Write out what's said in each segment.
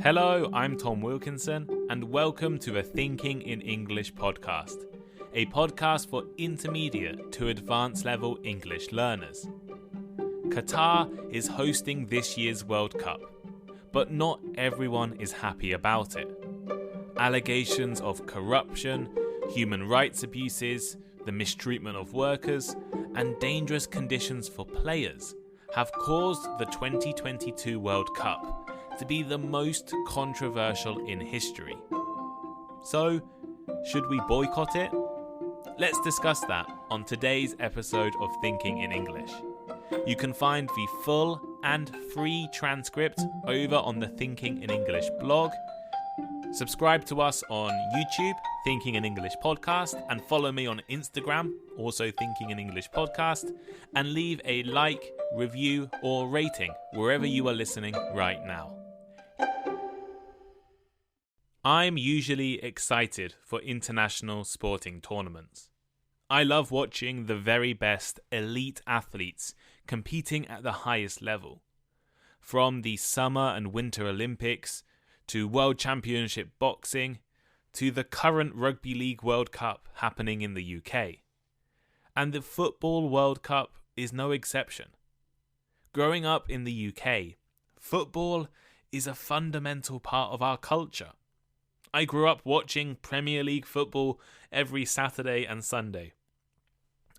Hello, I'm Tom Wilkinson, and welcome to a Thinking in English podcast, a podcast for intermediate to advanced level English learners. Qatar is hosting this year's World Cup, but not everyone is happy about it. Allegations of corruption, human rights abuses, the mistreatment of workers, and dangerous conditions for players have caused the 2022 World Cup to be the most controversial in history. So, should we boycott it? Let's discuss that on today's episode of Thinking in English. You can find the full and free transcript over on the Thinking in English blog. Subscribe to us on YouTube, Thinking in English Podcast, and follow me on Instagram, also Thinking in English Podcast, and leave a like, review, or rating wherever you are listening right now. I'm usually excited for international sporting tournaments. I love watching the very best elite athletes competing at the highest level. From the Summer and Winter Olympics, to World Championship boxing, to the current Rugby League World Cup happening in the UK. And the Football World Cup is no exception. Growing up in the UK, football is a fundamental part of our culture. I grew up watching Premier League football every Saturday and Sunday,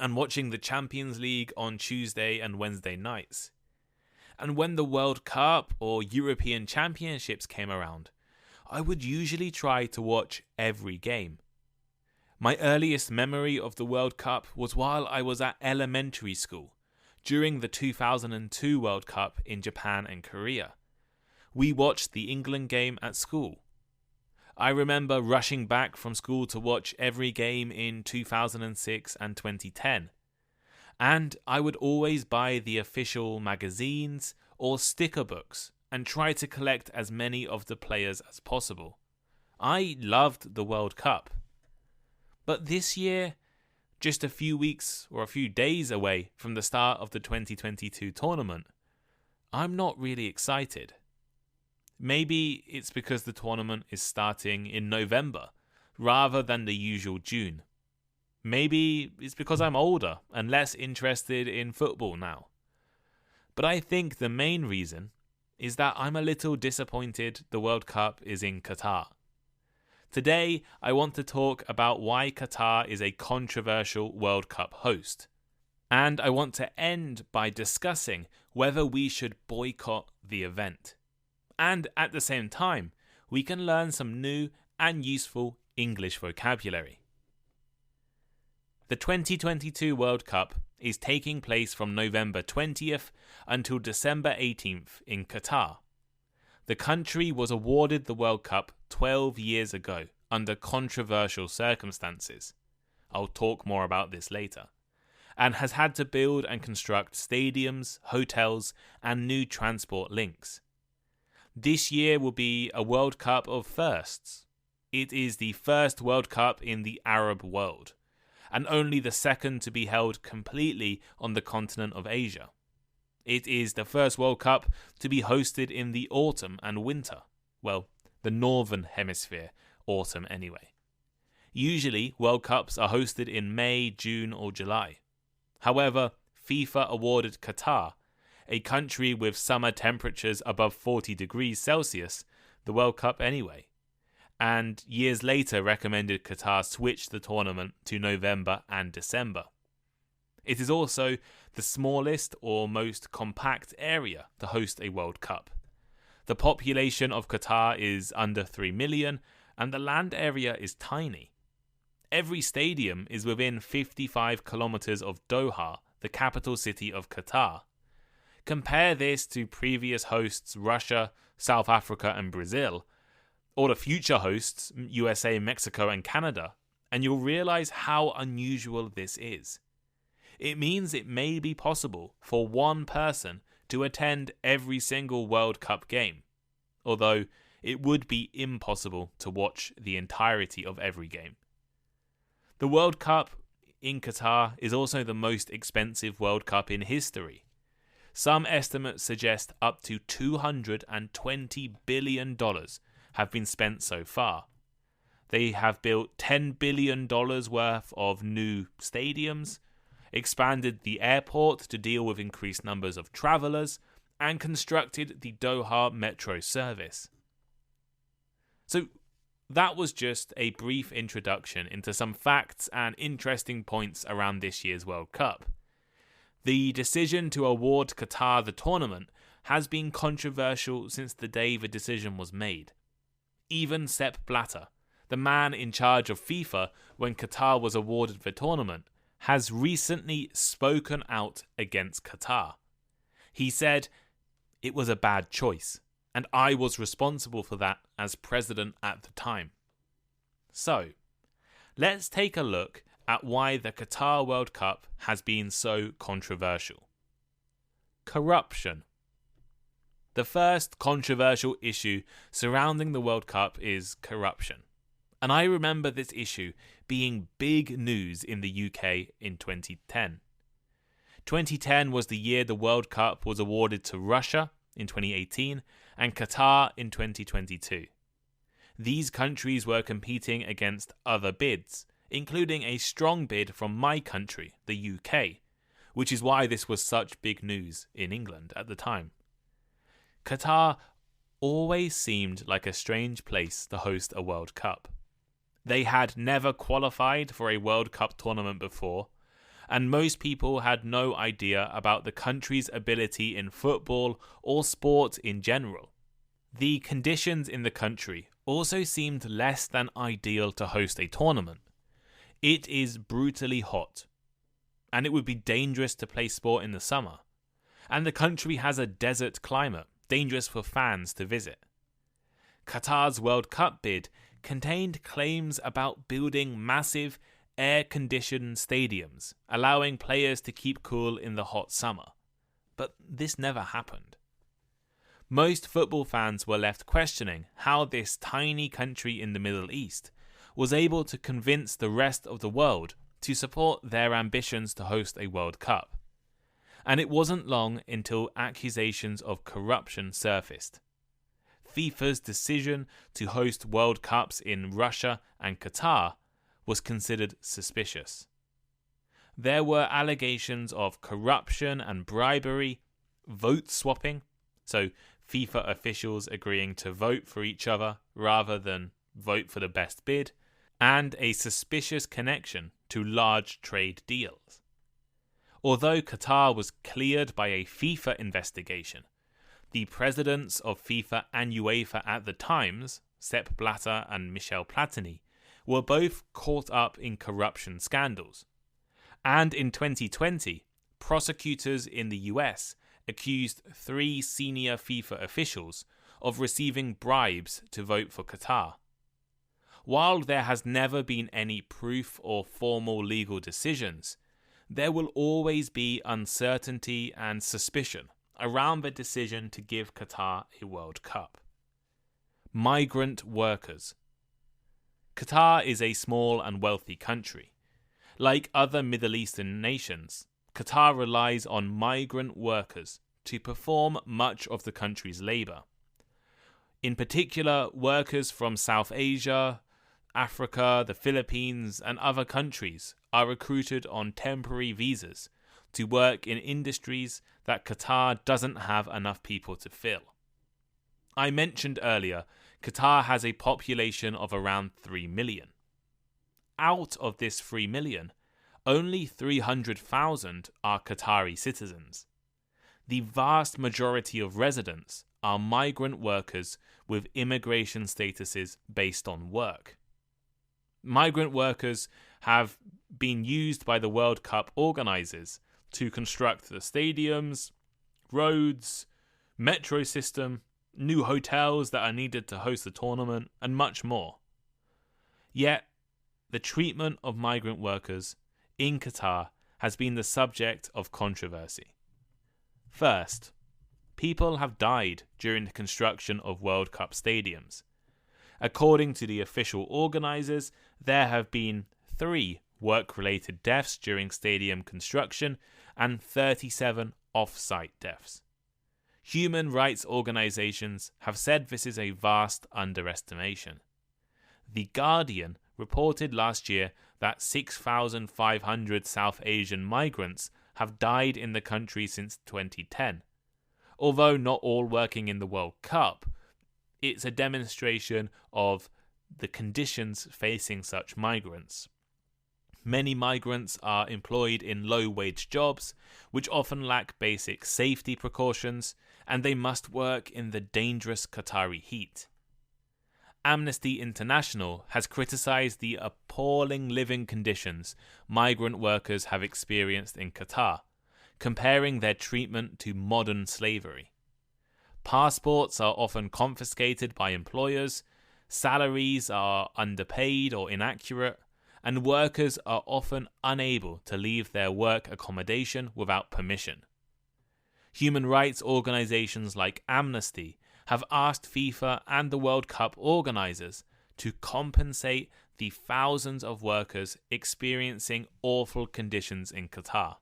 and watching the Champions League on Tuesday and Wednesday nights. And when the World Cup or European Championships came around, I would usually try to watch every game. My earliest memory of the World Cup was while I was at elementary school, during the 2002 World Cup in Japan and Korea. We watched the England game at school. I remember rushing back from school to watch every game in 2006 and 2010. And I would always buy the official magazines or sticker books and try to collect as many of the players as possible. I loved the World Cup. But this year, just a few weeks or a few days away from the start of the 2022 tournament, I'm not really excited. Maybe it's because the tournament is starting in November rather than the usual June. Maybe it's because I'm older and less interested in football now. But I think the main reason is that I'm a little disappointed the World Cup is in Qatar. Today, I want to talk about why Qatar is a controversial World Cup host. And I want to end by discussing whether we should boycott the event. And at the same time, we can learn some new and useful English vocabulary. The 2022 World Cup is taking place from November 20th until December 18th in Qatar. The country was awarded the World Cup 12 years ago under controversial circumstances. I'll talk more about this later. And has had to build and construct stadiums, hotels, and new transport links. This year will be a World Cup of firsts. It is the first World Cup in the Arab world, and only the second to be held completely on the continent of Asia. It is the first World Cup to be hosted in the autumn and winter. Well, the northern hemisphere autumn anyway. Usually, World Cups are hosted in May, June or July. However, FIFA awarded Qatar, a country with summer temperatures above 40 degrees Celsius, the World Cup anyway. And years later recommended Qatar switch the tournament to November and December. It is also the smallest or most compact area to host a World Cup. The population of Qatar is under 3 million and the land area is tiny. Every stadium is within 55 kilometers of Doha, the capital city of Qatar. Compare this to previous hosts Russia, South Africa and Brazil, or the future hosts USA, Mexico and Canada, and you'll realize how unusual this is. It means it may be possible for one person to attend every single World Cup game, although it would be impossible to watch the entirety of every game. The World Cup in Qatar is also the most expensive World Cup in history. Some estimates suggest up to $220 billion have been spent so far. They have built $10 billion worth of new stadiums, expanded the airport to deal with increased numbers of travellers, and constructed the Doha metro service. So that was just a brief introduction into some facts and interesting points around this year's World Cup. The decision to award Qatar the tournament has been controversial since the day the decision was made. Even Sepp Blatter, the man in charge of FIFA when Qatar was awarded the tournament, has recently spoken out against Qatar. He said, "It was a bad choice, and I was responsible for that as president at the time." So, let's take a look at why the Qatar World Cup has been so controversial. Corruption. The first controversial issue surrounding the World Cup is corruption. And I remember this issue being big news in the UK in 2010. 2010 was the year the World Cup was awarded to Russia in 2018 and Qatar in 2022. These countries were competing against other bids, including a strong bid from my country, the UK, which is why this was such big news in England at the time. Qatar always seemed like a strange place to host a World Cup. They had never qualified for a World Cup tournament before, and most people had no idea about the country's ability in football or sport in general. The conditions in the country also seemed less than ideal to host a tournament. It is brutally hot, and it would be dangerous to play sport in the summer. And the country has a desert climate, dangerous for fans to visit. Qatar's World Cup bid contained claims about building massive air-conditioned stadiums, allowing players to keep cool in the hot summer. But this never happened. Most football fans were left questioning how this tiny country in the Middle East was able to convince the rest of the world to support their ambitions to host a World Cup. And it wasn't long until accusations of corruption surfaced. FIFA's decision to host World Cups in Russia and Qatar was considered suspicious. There were allegations of corruption and bribery, vote swapping, so FIFA officials agreeing to vote for each other rather than vote for the best bid, and a suspicious connection to large trade deals. Although Qatar was cleared by a FIFA investigation, the presidents of FIFA and UEFA at the times, Sepp Blatter and Michel Platini, were both caught up in corruption scandals. And in 2020, prosecutors in the US accused 3 senior FIFA officials of receiving bribes to vote for Qatar. While there has never been any proof or formal legal decisions, there will always be uncertainty and suspicion around the decision to give Qatar a World Cup. Migrant workers. Qatar is a small and wealthy country. Like other Middle Eastern nations, Qatar relies on migrant workers to perform much of the country's labour. In particular, workers from South Asia, Africa, the Philippines, and other countries are recruited on temporary visas to work in industries that Qatar doesn't have enough people to fill. I mentioned earlier, Qatar has a population of around 3 million. Out of this 3 million, only 300,000 are Qatari citizens. The vast majority of residents are migrant workers with immigration statuses based on work. Migrant workers have been used by the World Cup organisers to construct the stadiums, roads, metro system, new hotels that are needed to host the tournament, and much more. Yet, the treatment of migrant workers in Qatar has been the subject of controversy. First, people have died during the construction of World Cup stadiums. According to the official organisers, there have been 3 work-related deaths during stadium construction and 37 off-site deaths. Human rights organisations have said this is a vast underestimation. The Guardian reported last year that 6,500 South Asian migrants have died in the country since 2010. Although not all working in the World Cup, it's a demonstration of the conditions facing such migrants. Many migrants are employed in low-wage jobs, which often lack basic safety precautions, and they must work in the dangerous Qatari heat. Amnesty International has criticised the appalling living conditions migrant workers have experienced in Qatar, comparing their treatment to modern slavery. Passports are often confiscated by employers, salaries are underpaid or inaccurate, and workers are often unable to leave their work accommodation without permission. Human rights organisations like Amnesty have asked FIFA and the World Cup organisers to compensate the thousands of workers experiencing awful conditions in Qatar.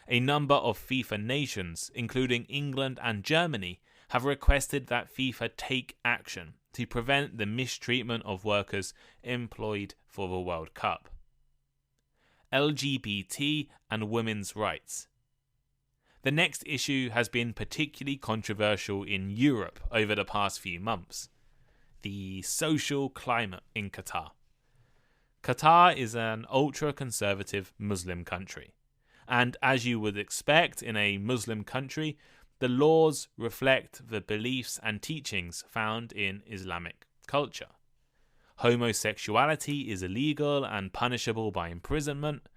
A number of FIFA nations, including England and Germany, have requested that FIFA take action to prevent the mistreatment of workers employed for the World Cup. LGBT and women's rights. The next issue has been particularly controversial in Europe over the past few months: the social climate in Qatar. Qatar is an ultra-conservative Muslim country, and as you would expect in a Muslim country, the laws reflect the beliefs and teachings found in Islamic culture. Homosexuality is illegal and punishable by imprisonment.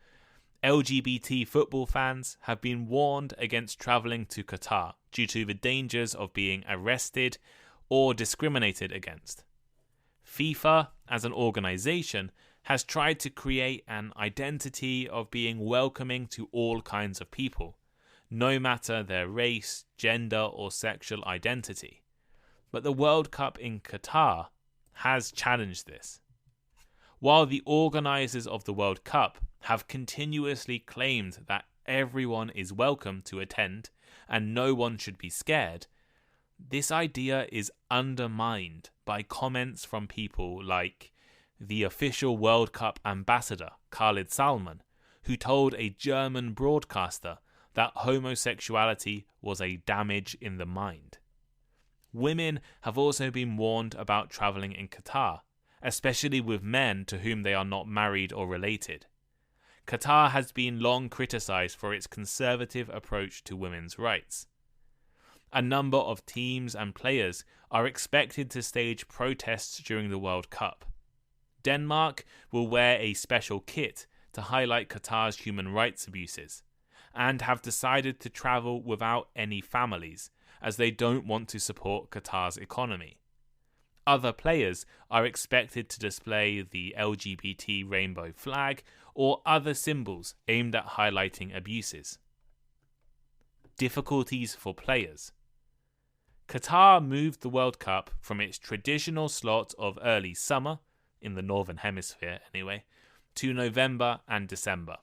LGBT football fans have been warned against travelling to Qatar due to the dangers of being arrested or discriminated against. FIFA, as an organisation, has tried to create an identity of being welcoming to all kinds of people, no matter their race, gender or sexual identity. But the World Cup in Qatar has challenged this. While the organisers of the World Cup have continuously claimed that everyone is welcome to attend and no one should be scared, this idea is undermined by comments from people like the official World Cup ambassador, Khalid Salman, who told a German broadcaster that homosexuality was a damage in the mind. Women have also been warned about travelling in Qatar, especially with men to whom they are not married or related. Qatar has been long criticised for its conservative approach to women's rights. A number of teams and players are expected to stage protests during the World Cup. Denmark will wear a special kit to highlight Qatar's human rights abuses, and have decided to travel without any families, as they don't want to support Qatar's economy. Other players are expected to display the LGBT rainbow flag or other symbols aimed at highlighting abuses. Difficulties for players. Qatar moved the World Cup from its traditional slot of early summer, in the Northern Hemisphere anyway, to November and December.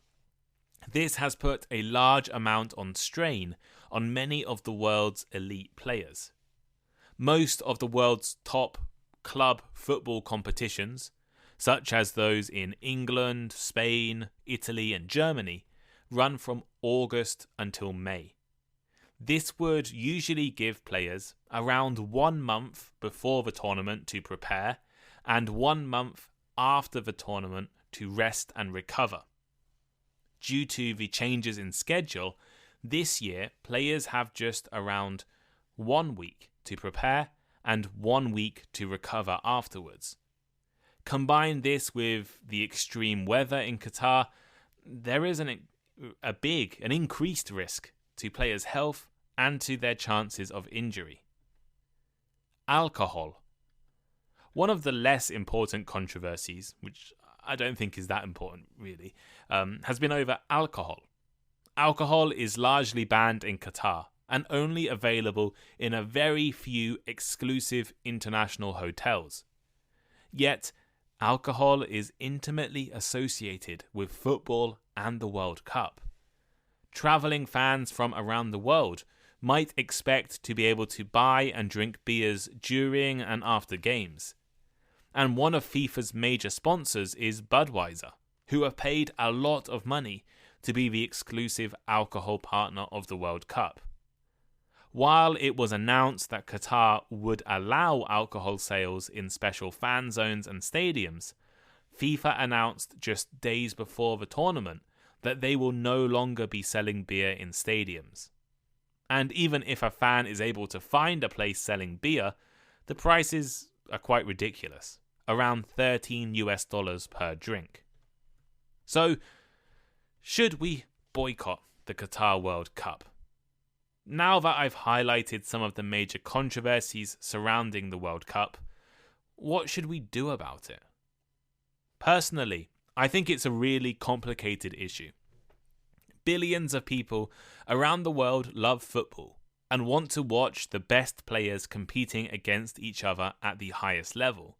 This has put a large amount on strain on many of the world's elite players. Most of the world's top club football competitions, such as those in England, Spain, Italy and Germany, run from August until May. This would usually give players around 1 month before the tournament to prepare and 1 month after the tournament to rest and recover. Due to the changes in schedule, this year players have just around 1 week to prepare and 1 week to recover afterwards. Combine this with the extreme weather in Qatar, there is an increased risk to players' health and to their chances of injury. Alcohol. One of the less important controversies, which I don't think is that important really, has been over alcohol. Alcohol is largely banned in Qatar and only available in a very few exclusive international hotels. Yet, alcohol is intimately associated with football and the World Cup. travelling fans from around the world might expect to be able to buy and drink beers during and after games. And one of FIFA's major sponsors is Budweiser, who have paid a lot of money to be the exclusive alcohol partner of the World Cup. While it was announced that Qatar would allow alcohol sales in special fan zones and stadiums, FIFA announced just days before the tournament that they will no longer be selling beer in stadiums. And even if a fan is able to find a place selling beer, the prices are quite ridiculous, around $13 per drink. So, should we boycott the Qatar World Cup? Now that I've highlighted some of the major controversies surrounding the World Cup, what should we do about it? Personally, I think it's a really complicated issue. Billions of people around the world love football and want to watch the best players competing against each other at the highest level.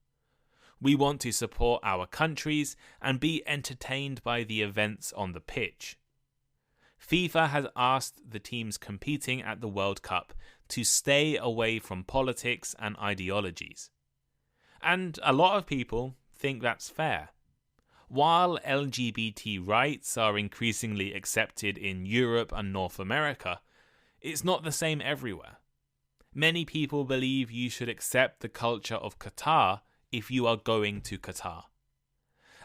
We want to support our countries and be entertained by the events on the pitch. FIFA has asked the teams competing at the World Cup to stay away from politics and ideologies. And a lot of people think that's fair. While LGBT rights are increasingly accepted in Europe and North America, it's not the same everywhere. Many people believe you should accept the culture of Qatar if you are going to Qatar.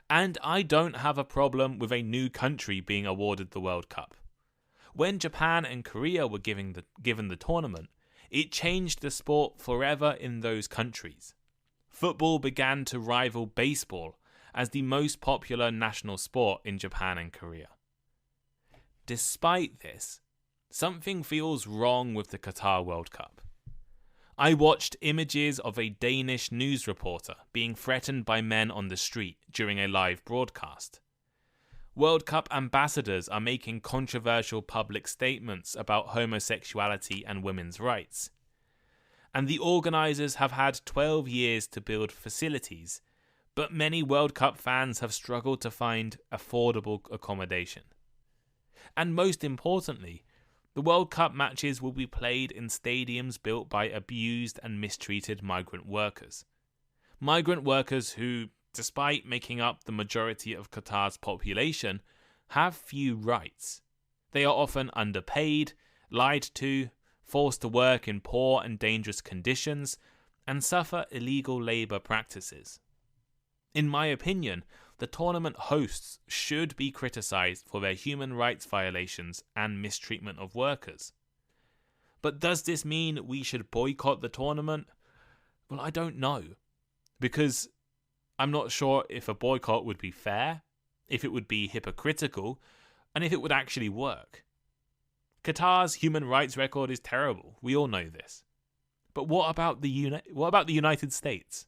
And I don't have a problem with a new country being awarded the World Cup. When Japan and Korea were given the tournament, it changed the sport forever in those countries. Football began to rival baseball as the most popular national sport in Japan and Korea. Despite this, something feels wrong with the Qatar World Cup. I watched images of a Danish news reporter being threatened by men on the street during a live broadcast. World Cup ambassadors are making controversial public statements about homosexuality and women's rights. And the organisers have had 12 years to build facilities, but many World Cup fans have struggled to find affordable accommodation. And most importantly, the World Cup matches will be played in stadiums built by abused and mistreated migrant workers. Migrant workers who, despite making up the majority of Qatar's population, have few rights. They are often underpaid, lied to, forced to work in poor and dangerous conditions, and suffer illegal labour practices. In my opinion, the tournament hosts should be criticised for their human rights violations and mistreatment of workers. But does this mean we should boycott the tournament? Well, I don't know, because I'm not sure if a boycott would be fair, if it would be hypocritical, and if it would actually work. Qatar's human rights record is terrible. We all know this. But what about the United States?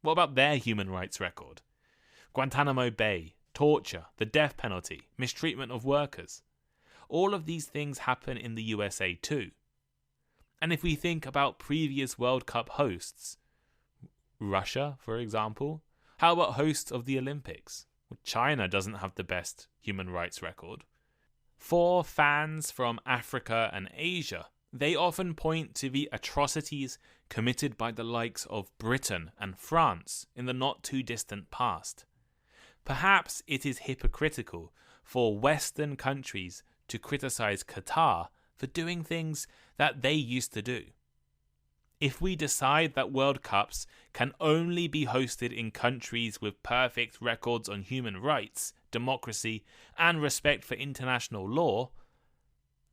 What about their human rights record? Guantanamo Bay, torture, the death penalty, mistreatment of workers. All of these things happen in the USA too. And if we think about previous World Cup hosts, Russia, for example, how about hosts of the Olympics? Well, China doesn't have the best human rights record. For fans from Africa and Asia, they often point to the atrocities committed by the likes of Britain and France in the not too distant past. Perhaps it is hypocritical for Western countries to criticize Qatar for doing things that they used to do. If we decide that World Cups can only be hosted in countries with perfect records on human rights, democracy, and respect for international law,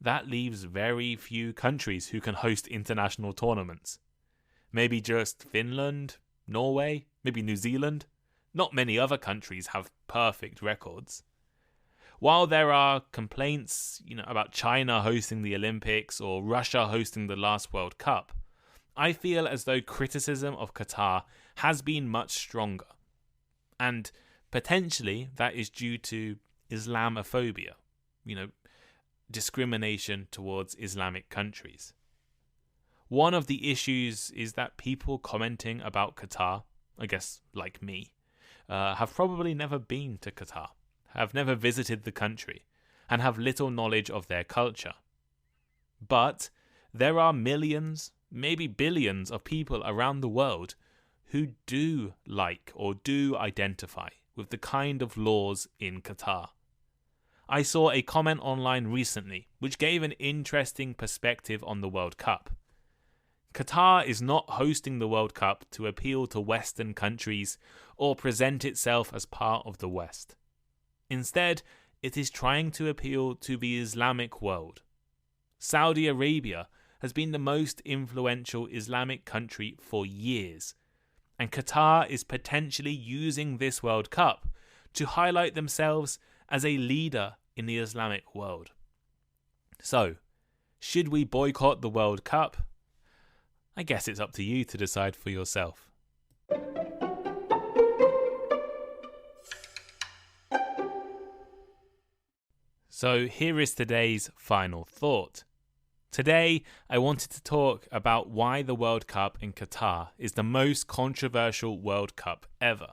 that leaves very few countries who can host international tournaments. Maybe just Finland, Norway, maybe New Zealand. Not many other countries have perfect records. While there are complaints, about China hosting the Olympics or Russia hosting the last World Cup, I feel as though criticism of Qatar has been much stronger. And potentially that is due to Islamophobia, discrimination towards Islamic countries. One of the issues is that people commenting about Qatar, I guess like me, have probably never been to Qatar, have never visited the country, and have little knowledge of their culture. But there are millions, maybe billions of people around the world who do like or do identify with the kind of laws in Qatar. I saw a comment online recently which gave an interesting perspective on the World Cup. Qatar is not hosting the World Cup to appeal to Western countries or present itself as part of the West. Instead, it is trying to appeal to the Islamic world. Saudi Arabia has been the most influential Islamic country for years, and Qatar is potentially using this World Cup to highlight themselves as a leader in the Islamic world. So, should we boycott the World Cup? I guess it's up to you to decide for yourself. So here is today's final thought. Today, I wanted to talk about why the World Cup in Qatar is the most controversial World Cup ever.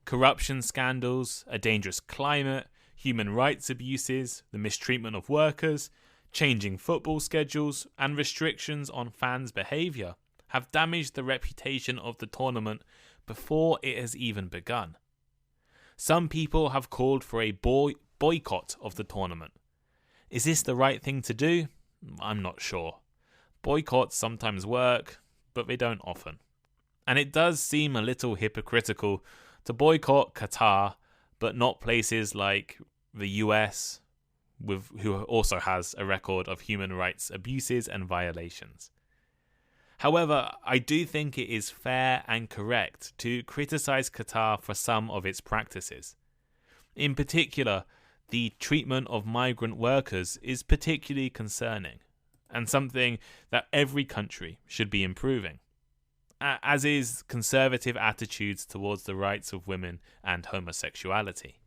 Corruption scandals, a dangerous climate, human rights abuses, the mistreatment of workers, changing football schedules, and restrictions on fans' behaviour have damaged the reputation of the tournament before it has even begun. Some people have called for a boycott of the tournament. Is this the right thing to do? I'm not sure. Boycotts sometimes work, but they don't often. And it does seem a little hypocritical to boycott Qatar, but not places like the US, who also has a record of human rights abuses and violations. However, I do think it is fair and correct to criticise Qatar for some of its practices. In particular, the treatment of migrant workers is particularly concerning, and something that every country should be improving, as is conservative attitudes towards the rights of women and homosexuality.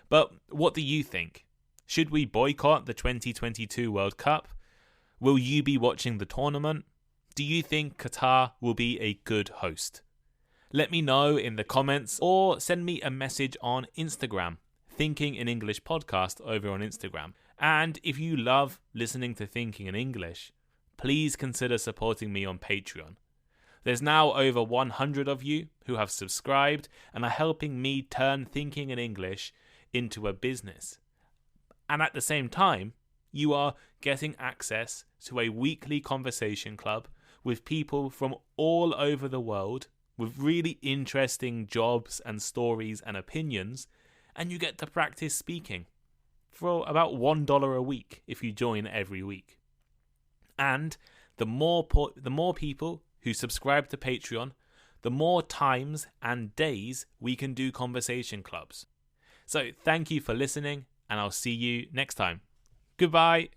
But what do you think? Should we boycott the 2022 World Cup? Will you be watching the tournament? Do you think Qatar will be a good host? Let me know in the comments or send me a message on Instagram, Thinking in English Podcast over on Instagram. And if you love listening to Thinking in English, please consider supporting me on Patreon. There's now over 100 of you who have subscribed and are helping me turn Thinking in English into a business. And at the same time, you are getting access to a weekly conversation club with people from all over the world with really interesting jobs and stories and opinions, and you get to practice speaking for about $1 a week if you join every week. And the more people who subscribe to Patreon, the more times and days we can do conversation clubs. So thank you for listening, and I'll see you next time. Goodbye.